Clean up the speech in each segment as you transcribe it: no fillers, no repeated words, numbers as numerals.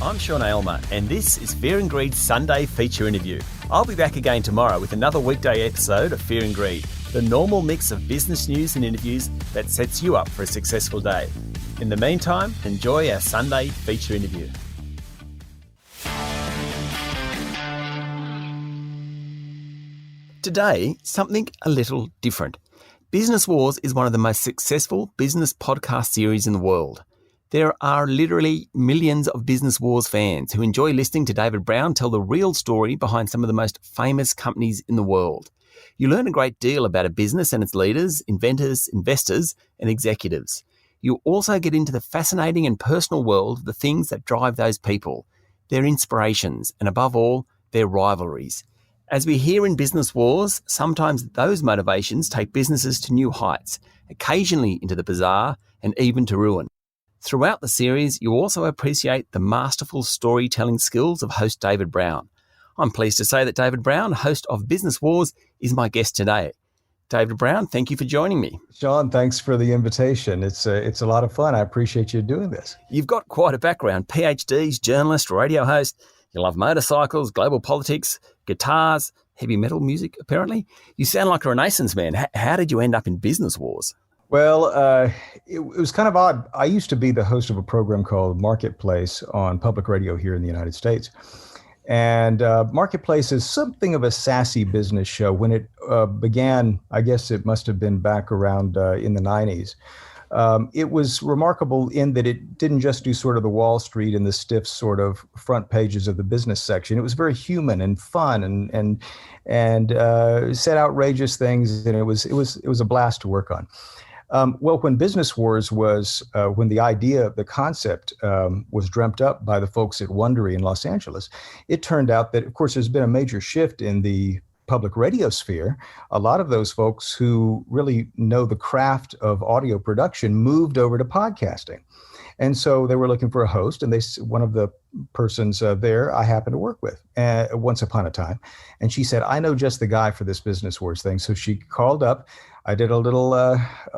I'm Sean Aylmer, and this is Fear and Greed's Sunday feature interview. I'll be back again tomorrow with another weekday episode of Fear and Greed, the normal mix of business news and interviews that sets you up for a successful day. In the meantime, enjoy our Sunday feature interview. Today, something a little different. Business Wars is one of the most successful business podcast series in the world. There are literally millions of Business Wars fans who enjoy listening to David Brown tell the real story behind some of the most famous companies in the world. You learn a great deal about a business and its leaders, inventors, investors, and executives. You also get into the fascinating and personal world of the things that drive those people, their inspirations, and above all, their rivalries. As we hear in Business Wars, sometimes those motivations take businesses to new heights, occasionally into the bizarre and even to ruin. Throughout the series, you also appreciate the masterful storytelling skills of host David Brown. I'm pleased to say that David Brown, host of Business Wars, is my guest today. David Brown, thank you for joining me. Sean, thanks for the invitation. It's a lot of fun. I appreciate you doing this. You've got quite a background. PhDs, journalist, radio host. You love motorcycles, global politics, guitars, heavy metal music, apparently. You sound like a Renaissance man. How did you end up in Business Wars? Well, it was kind of odd. I used to be the host of a program called Marketplace on public radio here in the United States. And Marketplace is something of a sassy business show. When it began, I guess it must have been back around in the 90s. It was remarkable in that it didn't just do sort of the Wall Street and the stiff sort of front pages of the business section. It was very human and fun and said outrageous things, and it was a blast to work on. Well, when Business Wars was, when the idea, the concept was dreamt up by the folks at Wondery in Los Angeles, it turned out that, of course, there's been a major shift in the public radio sphere. A lot of those folks who really know the craft of audio production moved over to podcasting. And so they were looking for a host, and one of the persons there I happened to work with once upon a time. And she said, I know just the guy for this Business Wars thing. So she called up. I did a little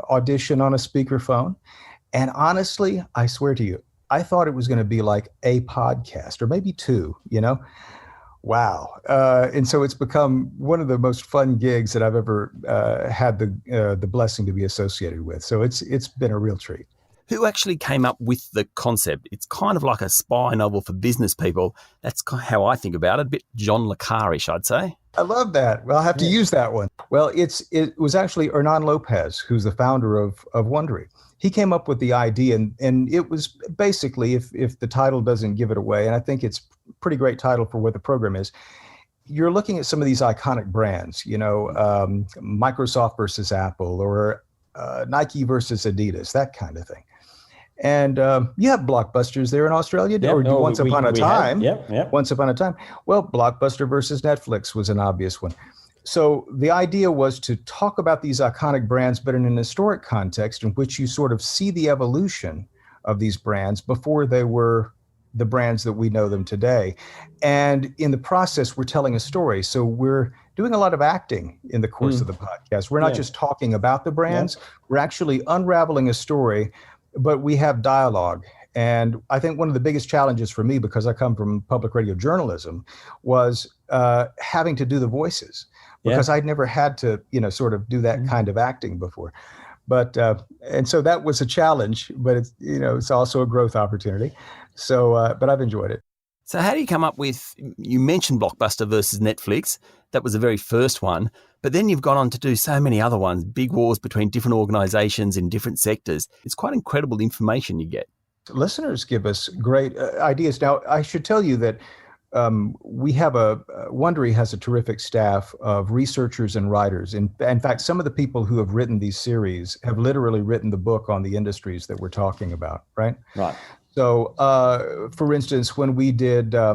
audition on a speakerphone. And honestly, I swear to you, I thought it was going to be like a podcast or maybe two, Wow. And so it's become one of the most fun gigs that I've ever had the blessing to be associated with. So it's been a real treat. Who actually came up with the concept? It's kind of like a spy novel for business people. That's how I think about it. A bit John le Carre-ish, I'd say. I love that. Well, I'll have to use that one. Well, it was actually Hernan Lopez, who's the founder of Wondery. He came up with the idea, and it was basically, if the title doesn't give it away, and I think it's a pretty great title for what the program is, you're looking at some of these iconic brands, Microsoft versus Apple, or Nike versus Adidas, that kind of thing. And you have Blockbusters there in Australia, Once Upon a Time. Once Upon a Time. Well, Blockbuster versus Netflix was an obvious one. So the idea was to talk about these iconic brands, but in an historic context in which you sort of see the evolution of these brands before they were the brands that we know them today. And in the process, we're telling a story. So we're doing a lot of acting in the course of the podcast. We're not just talking about the brands. We're actually unraveling a story, but we have dialogue. And I think one of the biggest challenges for me, because I come from public radio journalism, was having to do the voices, because I'd never had to, sort of do that kind of acting before. But and so that was a challenge, but it's also a growth opportunity. So, but I've enjoyed it. So how do you come up with, you mentioned Blockbuster versus Netflix. That was the very first one. But then you've gone on to do so many other ones, big wars between different organizations in different sectors. It's quite incredible the information you get. Listeners give us great ideas. Now, I should tell you that Wondery has a terrific staff of researchers and writers. In fact, some of the people who have written these series have literally written the book on the industries that we're talking about, right? Right. So, for instance, when we did, I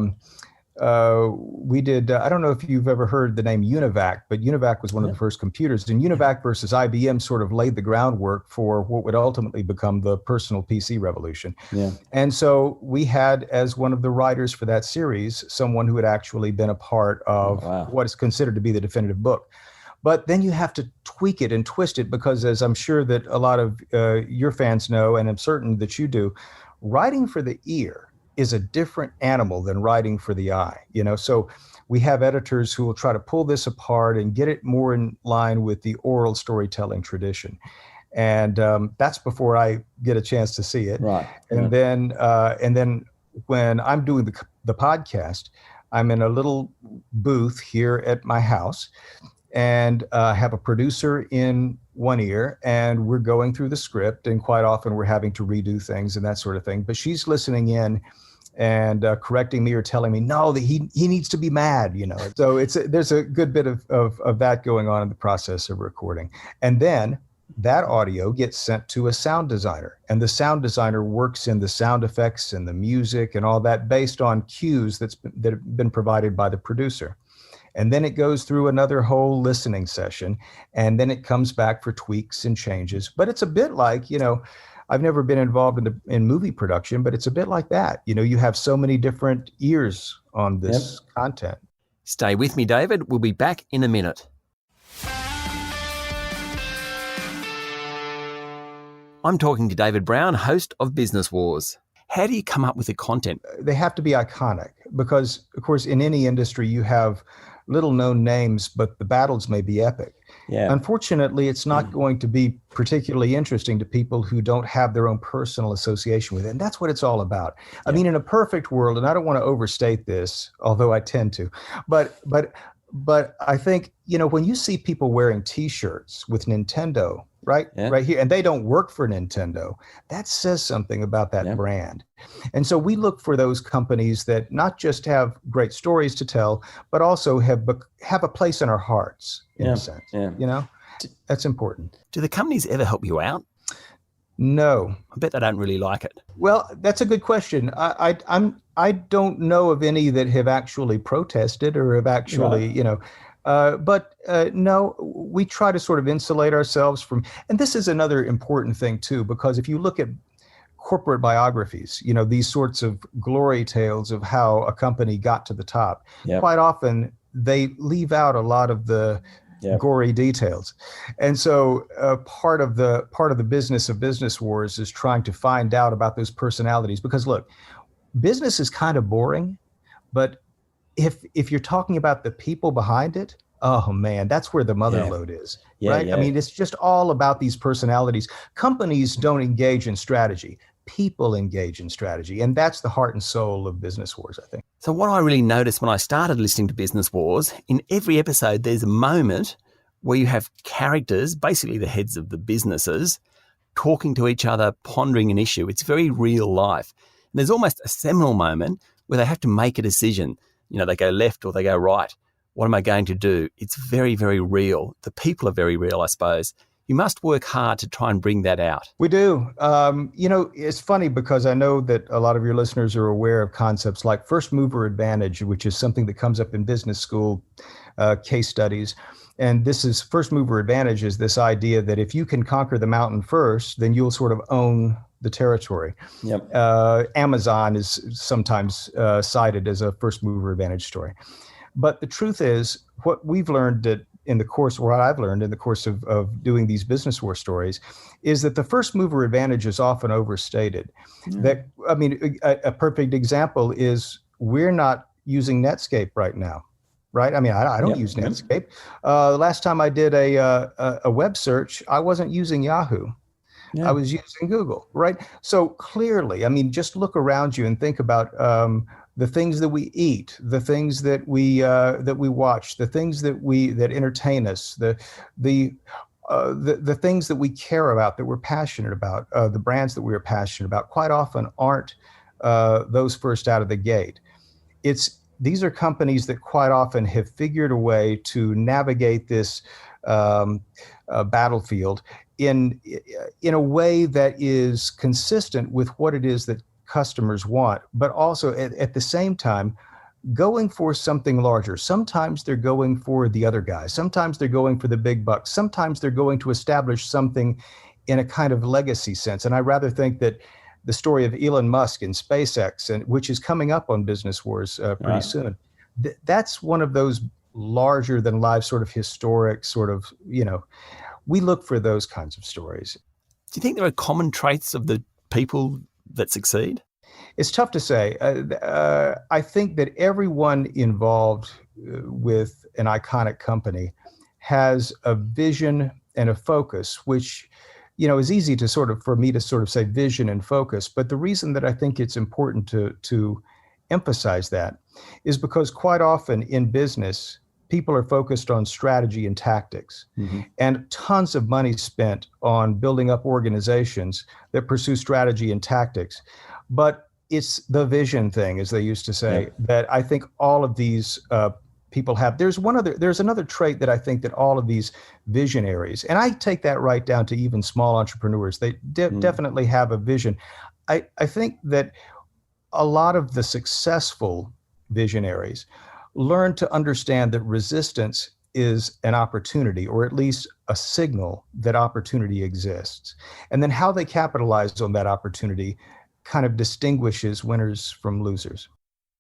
don't know if you've ever heard the name UNIVAC, but UNIVAC was one of the first computers. And UNIVAC versus IBM sort of laid the groundwork for what would ultimately become the personal PC revolution. Yeah. And so we had, as one of the writers for that series, someone who had actually been a part of what is considered to be the definitive book. But then you have to tweak it and twist it, because as I'm sure that a lot of your fans know, and I'm certain that you do, writing for the ear is a different animal than writing for the eye, so we have editors who will try to pull this apart and get it more in line with the oral storytelling tradition. And that's before I get a chance to see it. Right. And then when I'm doing the podcast, I'm in a little booth here at my house, and have a producer in one ear, and we're going through the script, and quite often we're having to redo things and that sort of thing. But she's listening in and correcting me or telling me, no, that he needs to be mad, So there's a good bit of that going on in the process of recording. And then that audio gets sent to a sound designer, and the sound designer works in the sound effects and the music and all that based on cues that have been provided by the producer. And then it goes through another whole listening session, and then it comes back for tweaks and changes. But it's a bit like, I've never been involved in movie production, but it's a bit like that. You have so many different ears on this content. Stay with me, David. We'll be back in a minute. I'm talking to David Brown, host of Business Wars. How do you come up with the content? They have to be iconic because, of course, in any industry, you have little known names, but the battles may be epic. Yeah. Unfortunately, it's not going to be particularly interesting to people who don't have their own personal association with it. And that's what it's all about. I mean, in a perfect world, and I don't want to overstate this, although I tend to, but I think, when you see people wearing T-shirts with Nintendo, right here, and they don't work for Nintendo, that says something about that brand. And so we look for those companies that not just have great stories to tell, but also have a place in our hearts, in a sense. Yeah. That's important. Do the companies ever help you out? No. I bet they don't really like it. Well, that's a good question. I don't know of any that have actually protested or have actually, but no, we try to sort of insulate ourselves from, and this is another important thing too, because if you look at corporate biographies, these sorts of glory tales of how a company got to the top, quite often they leave out a lot of the gory details. And so part of the business of Business Wars is trying to find out about those personalities, because look, business is kind of boring, but if you're talking about the people behind it, oh man, that's where the mother lode is, right? Yeah. I mean, it's just all about these personalities. Companies don't engage in strategy. People engage in strategy. And that's the heart and soul of Business Wars, I think. So what I really noticed when I started listening to Business Wars, in every episode, there's a moment where you have characters, basically the heads of the businesses, talking to each other, pondering an issue. It's very real life. And there's almost a seminal moment where they have to make a decision. They go left or they go right. What am I going to do? It's very, very real. The people are very real, I suppose. You must work hard to try and bring that out. We do. It's funny because I know that a lot of your listeners are aware of concepts like first mover advantage, which is something that comes up in business school case studies. And this is first mover advantage is this idea that if you can conquer the mountain first, then you'll sort of own the territory. Yep. Amazon is sometimes cited as a first mover advantage story. But the truth is, what we've learned what I've learned in the course of doing these Business War stories is that the first mover advantage is often overstated. A perfect example is we're not using Netscape right now. Right? I mean, I don't use Netscape. The last time I did a web search, I wasn't using Yahoo. I was using Google, right? So clearly, I mean, just look around you and think about the things that we eat, the things that we watch, the things that entertain us, the things that we care about, that we're passionate about, the brands that we're passionate about, quite often aren't those first out of the gate. These are companies that quite often have figured a way to navigate this battlefield in a way that is consistent with what it is that customers want, but also at the same time going for something larger. Sometimes they're going for the other guys. Sometimes they're going for the big bucks. Sometimes they're going to establish something in a kind of legacy sense. And I rather think that the story of Elon Musk and SpaceX, and which is coming up on Business Wars pretty soon, that's one of those larger than life sort of historic sort of, we look for those kinds of stories. Do you think there are common traits of the people that succeed? It's tough to say. I think that everyone involved with an iconic company has a vision and a focus, which, is easy to for me to say vision and focus. But the reason that I think it's important to emphasize that is because quite often in business, people are focused on strategy and tactics, and tons of money spent on building up organizations that pursue strategy and tactics. But it's the vision thing, as they used to say, that I think all of these people have. There's another trait that I think that all of these visionaries, and I take that right down to even small entrepreneurs, they definitely have a vision. I think that a lot of the successful visionaries learn to understand that resistance is an opportunity, or at least a signal that opportunity exists. And then how they capitalize on that opportunity kind of distinguishes winners from losers.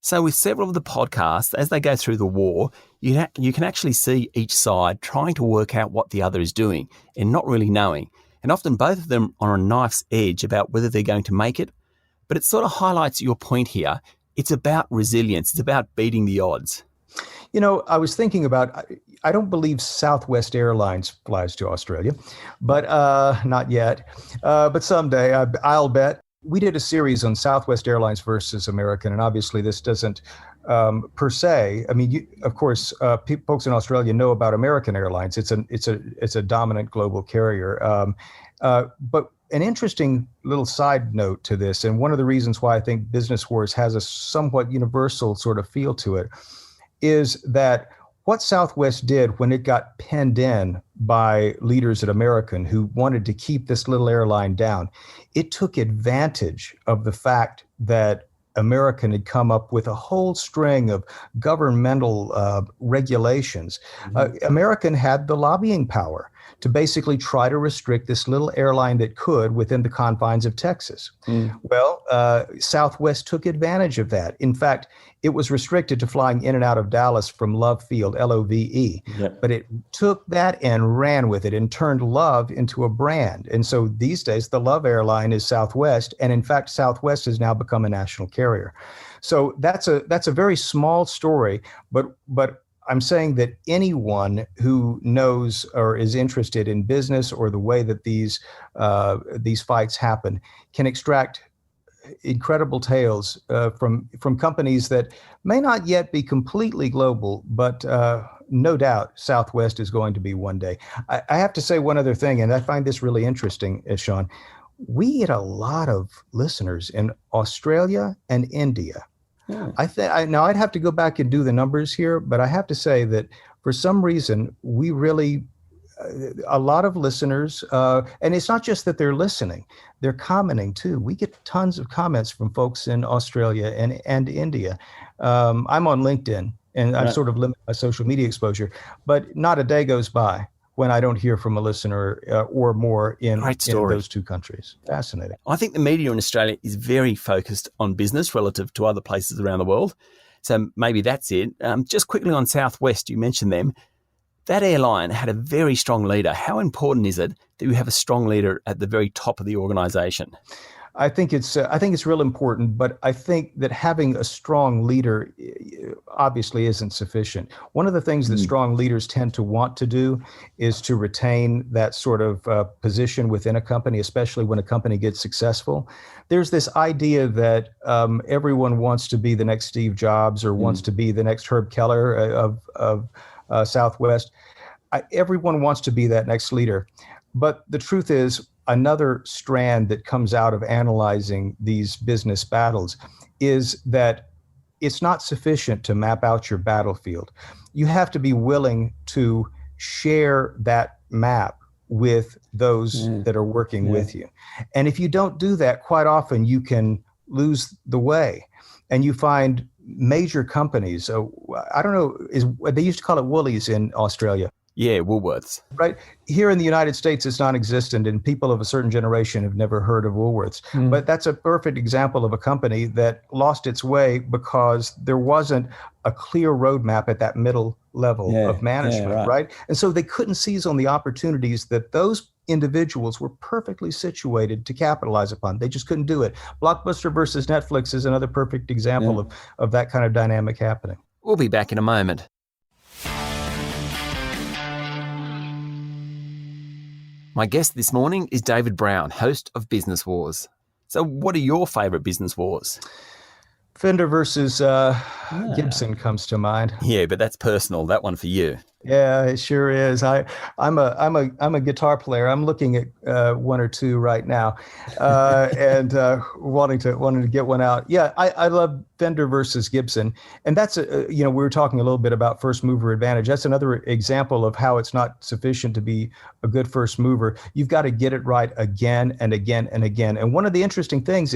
So with several of the podcasts, as they go through the war, you can actually see each side trying to work out what the other is doing and not really knowing. And often both of them are on a knife's edge about whether they're going to make it. But it sort of highlights your point here. It's about resilience. It's about beating the odds. I was thinking about, I don't believe Southwest Airlines flies to Australia, but not yet. But someday, I'll bet. We did a series on Southwest Airlines versus American, and obviously this doesn't per se. I mean, of course, folks in Australia know about American Airlines. It's a dominant global carrier. But an interesting little side note to this, and one of the reasons why I think Business Wars has a somewhat universal sort of feel to it, is that what Southwest did when it got penned in by leaders at American who wanted to keep this little airline down, it took advantage of the fact that American had come up with a whole string of governmental regulations. American had the lobbying power to basically try to restrict this little airline that could within the confines of Texas. Well, Southwest took advantage of that. In fact, it was restricted to flying in and out of Dallas from Love Field, L-O-V-E. But it took that and ran with it and turned Love into a brand. And so these days, the Love airline is Southwest. And in fact, Southwest has now become a national carrier. So that's a very small story, but I'm saying that anyone who knows or is interested in business or the way that these fights happen can extract incredible tales from companies that may not yet be completely global, but no doubt Southwest is going to be one day. I have to say one other thing, and I find this really interesting, Sean. We get a lot of listeners in Australia and India. Now I'd have to go back and do the numbers here, but I have to say that for some reason we really, a lot of listeners, and it's not just that they're listening, they're commenting too. We get tons of comments from folks in Australia and India. I'm on LinkedIn and I've sort of limited my social media exposure, but not a day goes by when I don't hear from a listener or more in those two countries. Fascinating. I think the media in Australia is very focused on business relative to other places around the world. So maybe that's it. Just quickly on Southwest, you mentioned them. That airline had a very strong leader. How important is it that you have a strong leader at the very top of the organisation? I think it's real important, but I think that having a strong leader obviously isn't sufficient. One of the things that strong leaders tend to want to do is to retain that sort of position within a company, especially when a company gets successful. There's this idea that everyone wants to be the next Steve Jobs or wants to be the next Herb Keller of Southwest. Everyone wants to be that next leader. But the truth is, another strand that comes out of analyzing these business battles is that it's not sufficient to map out your battlefield. You have to be willing to share that map with those that are working with you. And if you don't do that, quite often you can lose the way. And you find major companies, I don't know, they used to call it Woolies in Australia. Yeah, Woolworths. Right. Here in the United States, it's non-existent, and people of a certain generation have never heard of Woolworths. But that's a perfect example of a company that lost its way because there wasn't a clear roadmap at that middle level of management, right? And so they couldn't seize on the opportunities that those individuals were perfectly situated to capitalize upon. They just couldn't do it. Blockbuster versus Netflix is another perfect example of that kind of dynamic happening. We'll be back in a moment. My guest this morning is David Brown, host of Business Wars. So what are your favourite business wars? Fender versus Gibson comes to mind. Yeah, but that's personal. That one for you. Yeah, it sure is. I'm a guitar player. I'm looking at one or two right now, and wanting to get one out. Yeah, I love Fender versus Gibson, and that's we were talking a little bit about first mover advantage. That's another example of how it's not sufficient to be a good first mover. You've got to get it right again and again and again. And one of the interesting things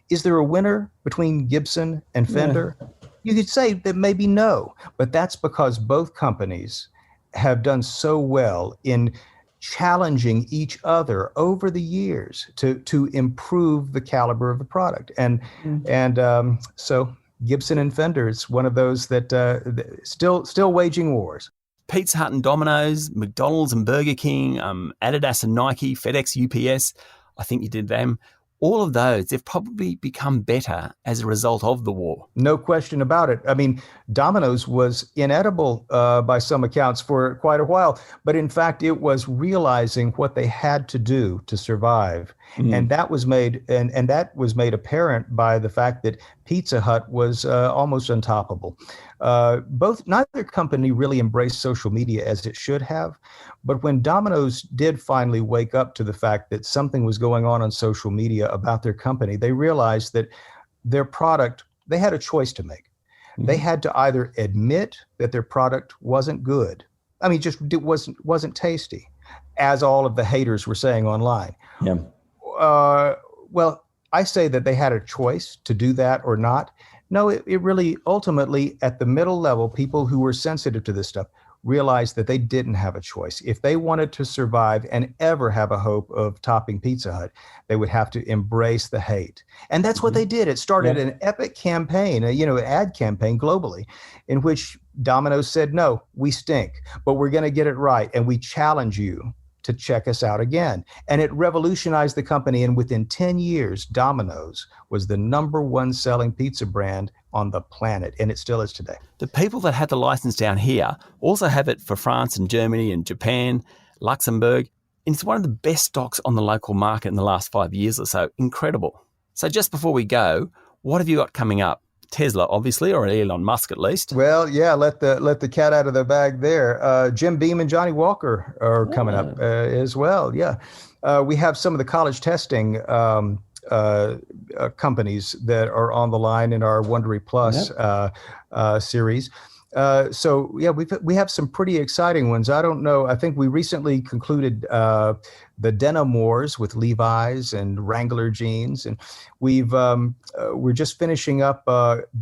is there a winner between Gibson and Fender? Yeah. You could say that maybe no, but that's because both companies have done so well in challenging each other over the years to improve the caliber of the product. And so Gibson and Fender is one of those that still waging wars. Pizza Hut and Domino's, McDonald's and Burger King, Adidas and Nike, FedEx, UPS, I think you did them. All of those, they've probably become better as a result of the war. No question about it. I mean, Domino's was inedible by some accounts for quite a while, but in fact, it was realizing what they had to do to survive. And that was made apparent by the fact that Pizza Hut was almost untoppable. Neither company really embraced social media as it should have, but when Domino's did finally wake up to the fact that something was going on social media about their company, they realized that their product, they had a choice to make. They had to either admit that their product wasn't good. I mean, just it wasn't tasty, as all of the haters were saying online. Yeah. Well, I say that they had a choice to do that or not. No, it really ultimately at the middle level, people who were sensitive to this stuff realized that they didn't have a choice. If they wanted to survive and ever have a hope of topping Pizza Hut, they would have to embrace the hate. And that's what they did. It started an epic campaign, an ad campaign globally, in which Domino's said, no, we stink, but we're going to get it right. And we challenge you to check us out again. And it revolutionized the company. And within 10 years, Domino's was the #1 selling pizza brand on the planet. And it still is today. The people that had the license down here also have it for France and Germany and Japan, Luxembourg. And it's one of the best stocks on the local market in the last 5 years or so. Incredible. So just before we go, what have you got coming up? Tesla, obviously, or Elon Musk at least. Well, yeah, let the cat out of the bag there. Jim Beam and Johnny Walker are coming up as well. Yeah, we have some of the college testing companies that are on the line in our Wondery Plus series. So yeah, we have some pretty exciting ones. I don't know. I think we recently concluded the denim wars with Levi's and Wrangler jeans, and we're just finishing up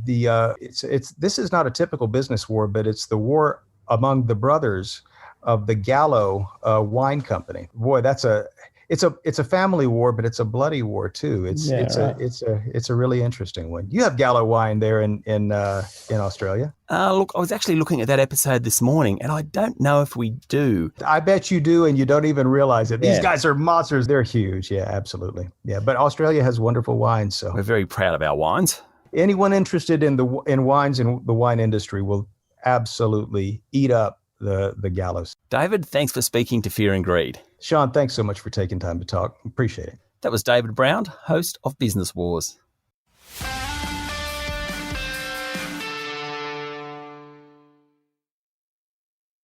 this is not a typical business war, but it's the war among the brothers of the Gallo wine company. Boy, it's a family war, but it's a bloody war too. It's a really interesting one. You have Gallo wine there in Australia. Look, I was actually looking at that episode this morning, and I don't know if we do. I bet you do, and you don't even realize it. These guys are monsters. They're huge. Yeah, absolutely. Yeah, but Australia has wonderful wines. So we're very proud of our wines. Anyone interested in wines and the wine industry will absolutely eat up the Gallos. David, thanks for speaking to Fear and Greed. Sean, thanks so much for taking time to talk. Appreciate it. That was David Brown, host of Business Wars.